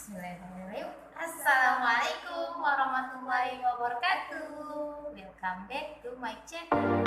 Bismillahirrahmanirrahim. Assalamualaikum warahmatullahi wabarakatuh. Welcome back to my channel.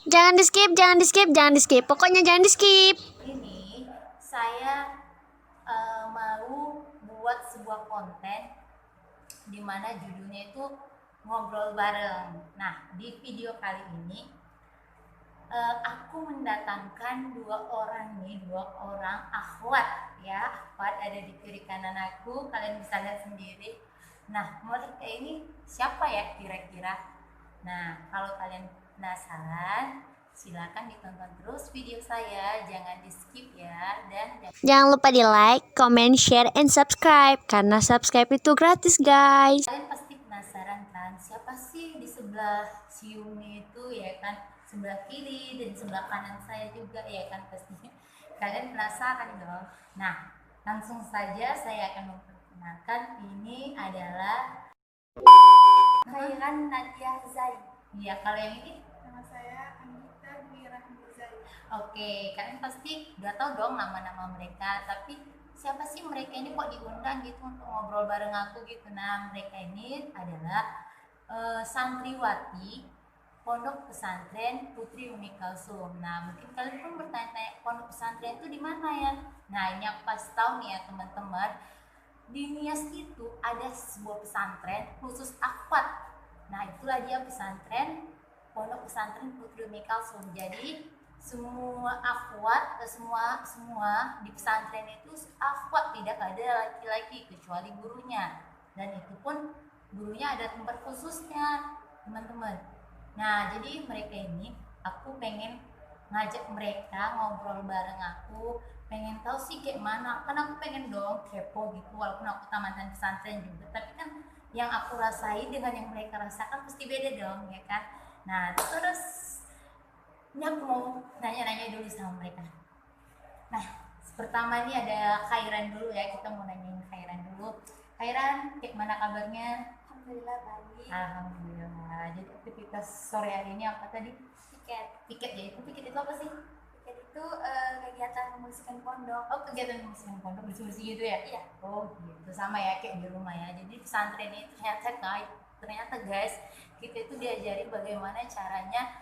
Jangan di skip, jangan di skip, jangan di skip. Pokoknya jangan di skip. Ini saya mau buat sebuah konten dimana judulnya itu ngobrol bareng. Nah, di video kali ini aku mendatangkan dua orang akhwat ya. Akhwat ada di kiri kanan aku, kalian bisa lihat sendiri. Nah, mereka ini siapa ya kira-kira? Nah, kalau kalian penasaran, silakan ditonton terus video saya, jangan di skip ya. Dan Jangan lupa di like, comment, share, and subscribe. Karena subscribe itu gratis guys. kalian pasti penasaran kan, siapa sih di sebelah si Yumi itu ya kan, sebelah kiri dan sebelah kanan saya juga ya kan, pastinya kalian penasaran dong. Nah, langsung saja saya akan memperkenalkan, ini adalah Khairan Nadia Zai. ya, kalau yang ini Nama saya Anita Dwi Rahmizai. oke, kalian pasti udah tahu dong nama-nama mereka, tapi siapa sih mereka ini kok diundang gitu untuk ngobrol bareng aku gitu. Nah, mereka ini adalah santriwati Pondok Pesantren Putri Umi Kalsum. Nah, mungkin kalian pun bertanya-tanya pondok pesantren itu di mana ya? Nah, ini aku kasih tahu nih ya teman-teman. Di Nias itu ada sebuah pesantren khusus akhwat. Nah, itulah dia pesantren Pondok Pesantren Putri Umi Kalsum. Jadi semua akhwat, semua di pesantren itu akhwat, tidak ada laki-laki kecuali gurunya. Dan itu pun gurunya ada tempat khususnya, teman-teman. Nah, jadi mereka ini aku pengen ngajak mereka ngobrol bareng aku, pengen tahu sih kayak mana, kan aku pengen dong kepo gitu, walaupun aku tamatan pesantren juga, tapi kan yang aku rasain dengan yang mereka rasakan pasti beda dong ya kan. Nah, terus ini aku mau nanya-nanya dulu sama mereka. Nah, pertama ini ada Khairan dulu ya, kita mau nanyain Khairan dulu. Khairan, kayak mana kabarnya? Alhamdulillah baik. Alhamdulillah. Jadi aktivitas sore hari ini apa tadi? Piket Ya, piket itu apa sih? itu kegiatan membersihkan pondok. Oh, kegiatan membersihkan pondok, bersih-bersih gitu ya? Iya. Oh gitu, sama ya kayak di rumah ya. Jadi pesantren ini ternyata guys, kita itu diajari bagaimana caranya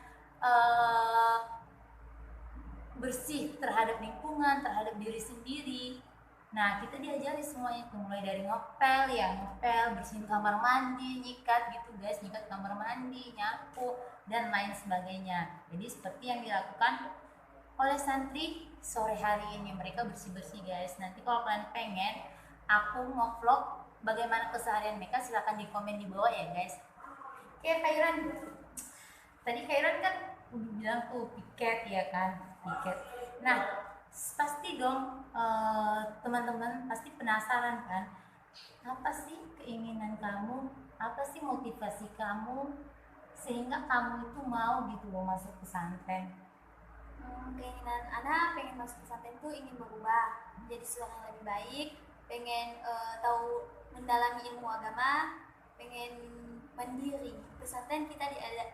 bersih terhadap lingkungan, terhadap diri sendiri. Nah, kita diajari semuanya itu, mulai dari ngepel, bersihin kamar mandi, nyikat gitu guys, nyikat kamar mandi, nyapu, dan lain sebagainya. Jadi seperti yang dilakukan oleh santri sore hari ini, mereka bersih-bersih guys. Nanti kalau kalian pengen aku mau vlog bagaimana keseharian mereka, silahkan di komen di bawah ya guys. Oke Khairan, tadi Khairan kan udah bilang tuh piket ya kan, piket. Nah, pasti dong teman-teman pasti penasaran kan, apa sih keinginan kamu, apa sih motivasi kamu sehingga kamu itu mau gitu loh masuk pesantren. Keinginan anak pengen masuk pesantren itu ingin berubah menjadi seorang yang lebih baik, pengen tahu mendalami ilmu agama, pengen mandiri. Pesantren kita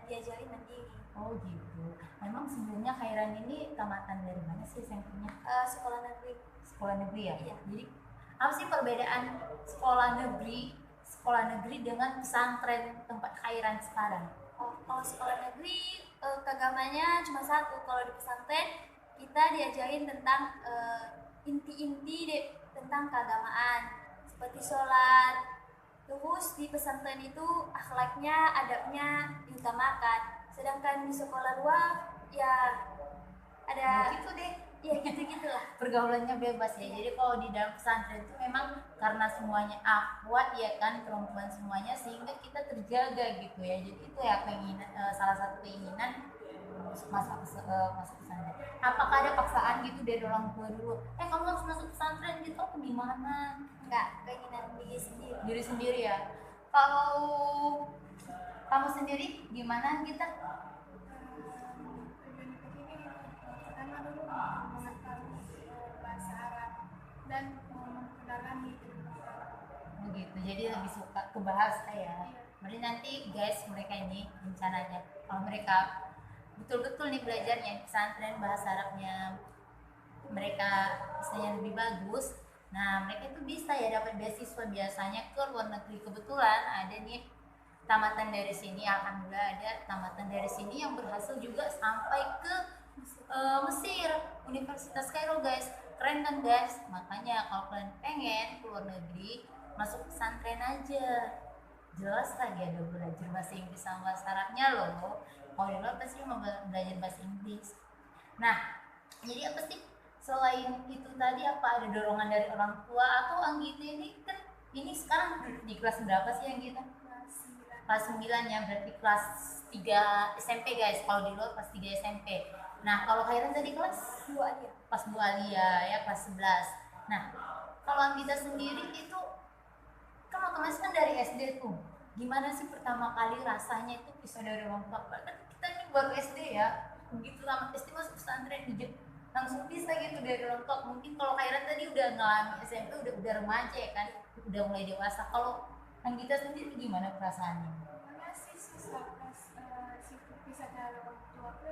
diajari mandiri. Oh gitu. Memang sebelumnya Khairan ini tamatan dari mana sih SMP-nya? Sekolah negeri. Sekolah negeri ya? Iya. Jadi apa sih perbedaan sekolah negeri dengan pesantren tempat Khairan sekarang? Kalau sekolah negeri keagamanya cuma satu. Kalau di pesantren kita diajarin tentang inti-inti tentang keagamaan seperti sholat. Terus di pesantren itu akhlaknya, adabnya diutamakan. Sedangkan di sekolah luar ya ada Gitu deh. ya gitu-gitulah. Pergaulannya bebas ya. Jadi kalau di dalam pesantren itu memang karena semuanya akhwat ya kan, perempuan semuanya, sehingga kita terjaga gitu ya. Jadi itu ya keinginan, salah satu keinginan masuk pesantren. Apakah ada paksaan gitu dari orang tua dulu? Kamu harus masuk pesantren gitu, apa gimana? Enggak, keinginan diri sendiri. Diri sendiri ya. Kalau kamu sendiri gimana kita? Pertama dulu mengetahui bahasa Arab dan mendalami ilmu agama. Begitu. Jadi lebih suka ke bahasa ya. Berarti nanti guys, mereka ini rencananya Kalau mereka betul-betul nih belajarnya di pesantren bahasa Arabnya mereka misalnya lebih bagus, nah mereka itu bisa ya dapat beasiswa biasanya ke luar negeri. Kebetulan ada nih tamatan dari sini, alhamdulillah ada tamatan dari sini yang berhasil juga sampai ke Mesir, Universitas Kairo guys. Keren kan guys? Makanya kalau kalian pengen ke luar negeri, masuk pesantren aja. Jelas lagi ada belajar bahasa Inggris sama bahasa Arabnya loh. Kalau di luar pasti mau belajar bahasa Inggris. Nah, jadi apa sih selain itu tadi, apa ada dorongan dari orang tua atau Anggita ini kan ini sekarang di kelas berapa sih Anggita? Kelas 9 ya, berarti kelas 3 SMP guys. Kalau di luar kelas 3 SMP. Nah, kalau Khairan tadi kelas 2 alia. Kelas 2 alia ya, kelas 11. Nah, kalau Anggita sendiri itu kan otomatis kan dari SD tuh. Gimana sih pertama kali rasanya itu bisa dari orang tua? Kan kita ini baru SD ya. Begitu lama SD masuk pesantren langsung bisa gitu dari orang tua. Mungkin kalau Khairan tadi udah ngalamin SMP, udah remaja ya kan, udah mulai dewasa. Kalau Anggita sendiri gimana perasaannya? Karena sih susah pas bisa dari orang tua ke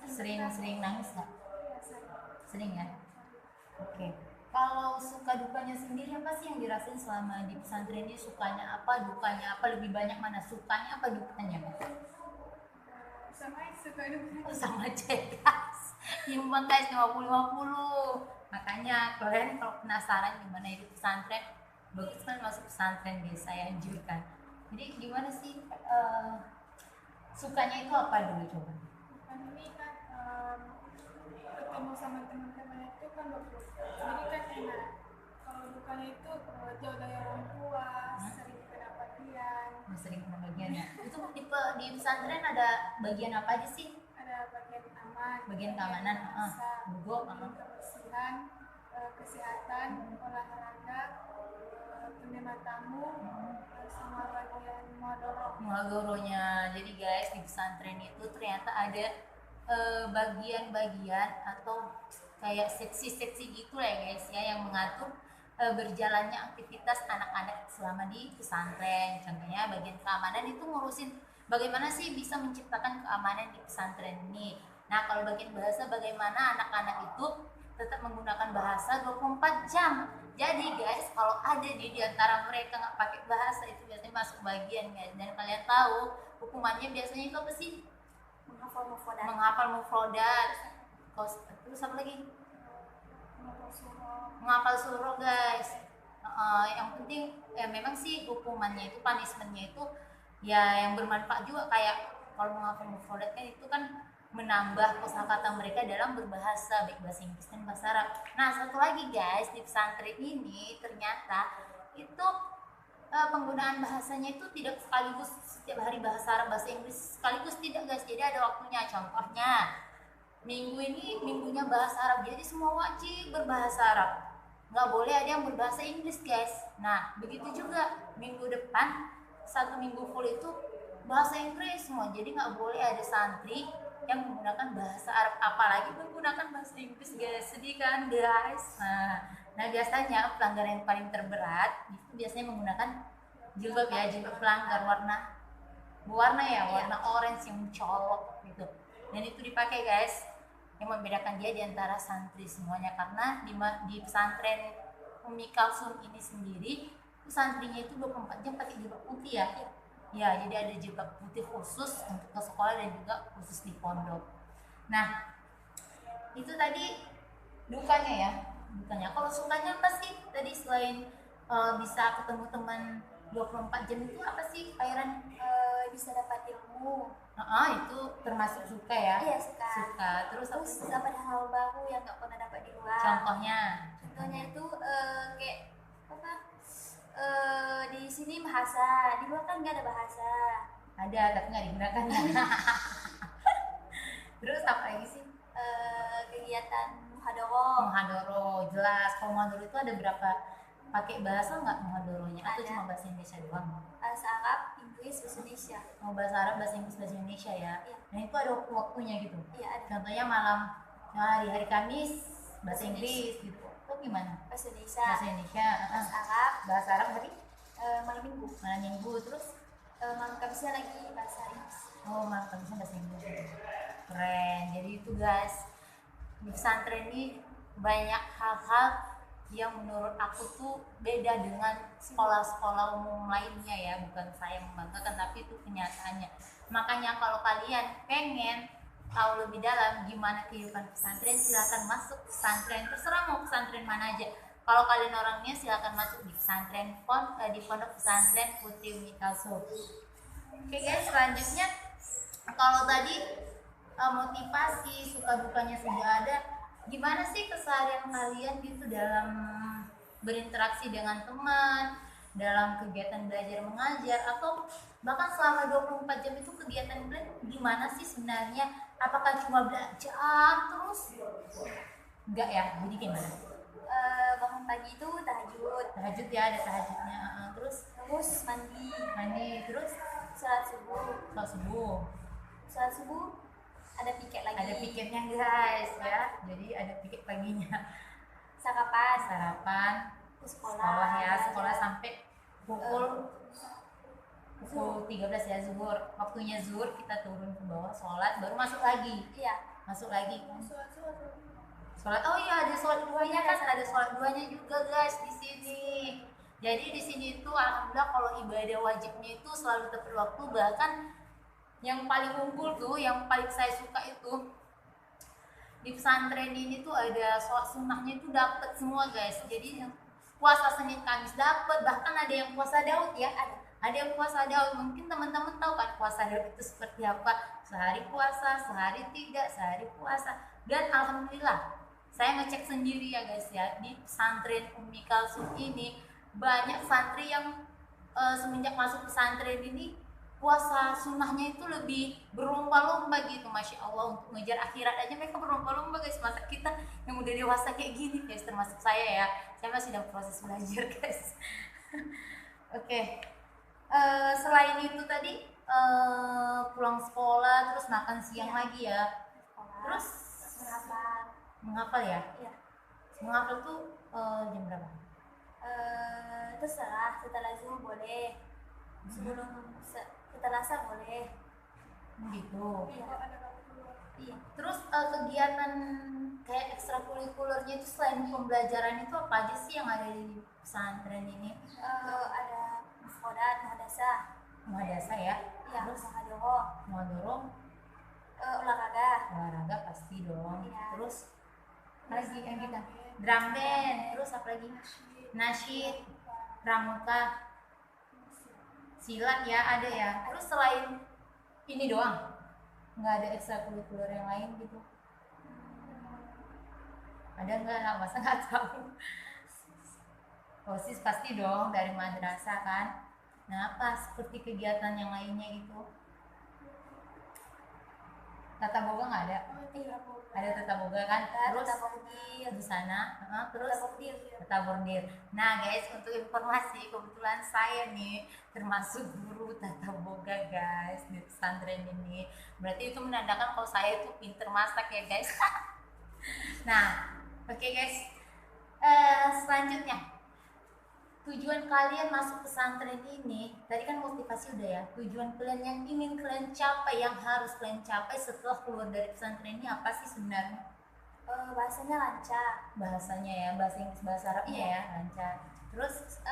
Sering nangis nggak? Sering ya? Oke. Kalau suka dukanya sendiri apa sih yang dirasain selama di pesantren ini? Sukanya apa, dukanya apa, lebih banyak mana sukanya apa dukanya? sama suka duka. Sama aja guys, imbang guys, 50-50. Makanya kalian kalau penasaran gimana hidup pesantren, bagus kan masuk pesantren guys, saya anjurkan. Jadi gimana sih sukanya itu apa dulu coba? Kan ini kan ketemu sama teman-teman itu kan bagus, jadi kan enak. Kalau dukanya itu jauh dari orang tua, sering kedapatan. Sering kena bagiannya. Itu di pesantren ada bagian apa aja sih? Ada bagian aman, Bagian keamanan, kebersihan, kesehatan, olahraga, penerima tamu, sama bagian Muhadoronya. Jadi guys, di pesantren itu ternyata ada bagian-bagian atau kayak seksi-seksi gitu lah ya guys ya, yang mengatur berjalannya aktivitas anak-anak selama di pesantren. Contohnya bagian keamanan itu ngurusin bagaimana sih bisa menciptakan keamanan di pesantren ini. Nah, kalau bagian bahasa, bagaimana anak-anak itu tetap menggunakan bahasa 24 jam. Jadi guys, kalau ada di antara mereka nggak pakai bahasa, itu biasanya masuk bagian guys. Dan kalian tahu hukumannya biasanya itu apa sih? Menghafal mufrodat. Terus apa lagi? Menghafal surah guys. Yang penting memang sih hukumannya itu, punishmentnya itu ya yang bermanfaat juga. Kayak kalau menghafal mufrodat kan itu kan menambah kosakata mereka dalam berbahasa, baik bahasa Inggris dan bahasa Arab. Nah, satu lagi guys, di pesantren ini ternyata itu penggunaan bahasanya itu tidak sekaligus setiap hari bahasa Arab, bahasa Inggris sekaligus, tidak guys. Jadi ada waktunya. Contohnya minggu ini minggunya bahasa Arab, jadi semua wajib berbahasa Arab, nggak boleh ada yang berbahasa Inggris guys. Nah, begitu juga minggu depan, 1 minggu full itu bahasa Inggris semua, jadi nggak boleh ada santri yang menggunakan bahasa Arab, apalagi menggunakan bahasa Inggris guys. Sedih kan guys? Nah biasanya pelanggaran yang paling terberat itu biasanya menggunakan jilbab ya, jilbab pelanggar warna orange yang mencolok gitu. Dan itu dipakai guys, yang membedakan dia di antara santri semuanya. Karena di pesantren Umi Kalsum ini sendiri, santrinya itu 24 jam pakai jilbab putih ya. Ya, jadi ada jilbab putih khusus untuk ke sekolah dan juga khusus di pondok. Nah, itu tadi dukanya ya. Kalau sukanya apa sih? Tadi selain bisa ketemu teman 24 jam itu apa sih, Khairan? Bisa dapat ilmu. Itu termasuk suka ya? Iya, suka. Terus dapat hal baru yang nggak pernah dapat di luar. Contohnya itu kayak apa? Di sini bahasa, di luar kan nggak ada bahasa. Ada tapi nggak digunakan. Terus apa lagi sih? Kegiatan muhadoro. Jelas. Kalau muhadoro itu ada berapa? Pakai bahasa nggak muhadoronya? Atau Ada. cuma bahasa Indonesia doang? Bahasa Arab, Inggris, bahasa Indonesia. Mau bahasa Arab, bahasa Inggris, bahasa Indonesia ya? Iya. Dan itu ada waktu-waktunya gitu? Iya, ada. Contohnya malam hari Kamis bahasa Inggris gitu. Itu gimana? Bahasa Indonesia. Bahasa Indonesia. Bahasa Arab, Bahasa Arab hari malam Minggu. malam Minggu. Terus malam Kamisnya lagi bahasa Inggris. Oh, malah bisa bahasa Inggris. Keren. Jadi itu guys, di pesantren ini banyak hal-hal yang menurut aku tuh beda dengan sekolah-sekolah umum lainnya ya. Bukan saya membanggakan, tapi itu kenyataannya. Makanya kalau kalian pengen tahu lebih dalam gimana kehidupan pesantren, silakan masuk pesantren. Terserah mau pesantren mana aja. Kalau kalian orangnya silakan masuk di pesantren di pondok pesantren Putri Umi Kalsum. Oke guys, selanjutnya kalau tadi motivasi suka dukanya sudah ada, gimana sih keseharian kalian gitu dalam berinteraksi dengan teman, dalam kegiatan belajar mengajar, atau bahkan selama 24 jam itu kegiatan kalian gimana sih sebenarnya? Apakah cuma belajar terus? Enggak ya, jadi gimana? Bangun pagi itu tahajud, Tahajud ya, ada tahajudnya. Terus terus mandi, terus sholat subuh. sholat subuh. Sholat subuh ada piket lagi. Ada piketnya guys ya, jadi ada piket paginya. Sarapan, Sarapan, ke sekolah. sekolah ya, sekolah belajar. sampai pukul 13 ya, zuhur. Waktunya zuhur kita turun ke bawah sholat, baru masuk lagi. Iya. Masuk lagi kan. Sholat, oh iya ada sholat duanya kan, ada sholat duanya juga guys di sini. Jadi di sini itu alhamdulillah kalau ibadah wajibnya itu selalu tepat waktu, bahkan yang paling unggul tuh, yang paling saya suka itu di pesantren ini tuh ada sholat sunnahnya itu dapat semua guys. Jadi yang puasa Senin Kamis dapat, bahkan ada yang puasa Daud ya, ada yang puasa Daud. Mungkin teman-teman tahu kan puasa Daud itu seperti apa, sehari puasa, sehari tidak, sehari puasa. Dan alhamdulillah saya ngecek sendiri ya guys ya, di pesantren Umi Kalsum ini banyak santri yang semenjak masuk pesantren ini puasa sunnahnya itu lebih berlomba-lomba gitu. Masya Allah, untuk ngejar akhirat aja mereka berlomba-lomba guys. Masa kita yang udah dewasa kayak gini guys, termasuk saya ya, saya masih dalam proses belajar guys. Oke. Selain itu tadi pulang sekolah terus makan siang lagi ya, Sekolah. terus menghafal. menghafal ya. Iya. Menghafal tuh jam berapa? Terserah, setelah zuhur boleh, setelah asar boleh. Gitu. Iya. Iya. Terus kegiatan kayak ekstrakurikulernya itu selain pembelajaran itu apa aja sih yang ada di pesantren ini? Ada muskodat, muhadasah, Muhadasah ya. iya, Terus muhadoroh, mau dorong olahraga, olahraga pasti dong. Iya. Terus apa lagi yang kita drum band, terus apa lagi? Nasyid, pramuka, silat ya ada ya. Terus selain ini doang, nggak ada ekstrakurikuler yang lain gitu? Ada nggak lah, masa nggak tahu? OSIS pasti dong dari madrasah kan. Nah apa seperti kegiatan yang lainnya itu? Tata boga nggak ada? iya, Ada tata boga kan? Terus tata bordir, di sana, terus tata bordir, tata bordir. Nah guys, untuk informasi, kebetulan saya nih termasuk guru tata boga guys di pesantren ini. Berarti itu menandakan kalau saya itu pinter masak ya guys. Nah, oke guys. Selanjutnya, tujuan kalian masuk pesantren ini, tadi kan motivasi udah ya. Tujuan kalian yang ingin kalian capai, yang harus kalian capai setelah keluar dari pesantren ini apa sih sebenarnya? bahasanya lancar, Bahasanya ya, bahasa Inggris, bahasa Arabnya ya, lancar. Terus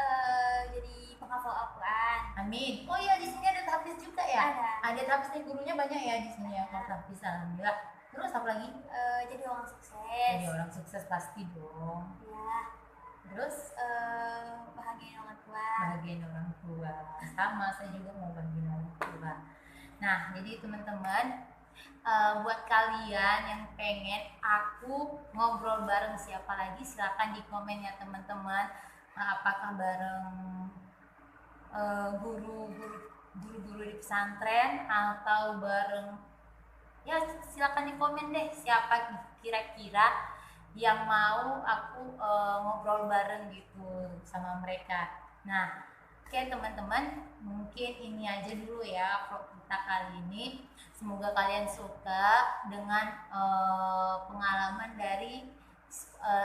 jadi penghafal Al-Quran. amin. Oh iya, di sini ada tahfiz juga ya? Ada. Ada tahfiz nih, gurunya banyak ya di sini ya. Kalau tahfiz alhamdulillah. Terus apa lagi? Jadi orang sukses. Jadi orang sukses pasti dong. Ya. Terus Bahagiain orang tua. bahagiain orang tua. Sama, saya juga mau bahagiain orang tua. Nah, jadi teman-teman, buat kalian yang pengen aku ngobrol bareng siapa lagi, silakan di komen ya teman-teman. Apakah bareng guru-guru di pesantren atau bareng, ya silakan di komen deh siapa kira-kira yang mau aku ngobrol bareng gitu sama mereka. Nah, oke teman-teman, mungkin ini aja dulu ya vlog kita kali ini. Semoga kalian suka dengan pengalaman dari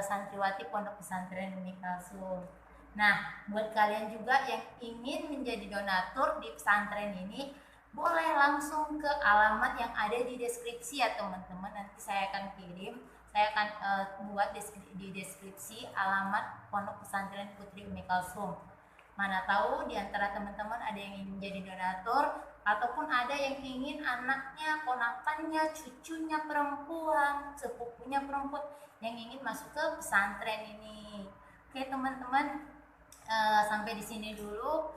santriwati Pondok Pesantren Umi Kalsum. Nah, buat kalian juga yang ingin menjadi donatur di pesantren ini, boleh langsung ke alamat yang ada di deskripsi ya teman-teman. Nanti saya akan kirim, saya akan buat di deskripsi alamat Pondok Pesantren Putri Umi Kalsum. Mana tahu di antara teman-teman ada yang ingin menjadi donatur, ataupun ada yang ingin anaknya, ponakannya, cucunya perempuan, sepupunya perempuan yang ingin masuk ke pesantren ini. Oke teman-teman, sampai di sini dulu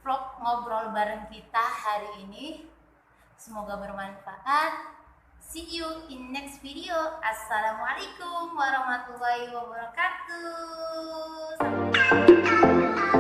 vlog ngobrol bareng kita hari ini. Semoga bermanfaat. See you in next video. Assalamualaikum warahmatullahi wabarakatuh. Sampai jumpa.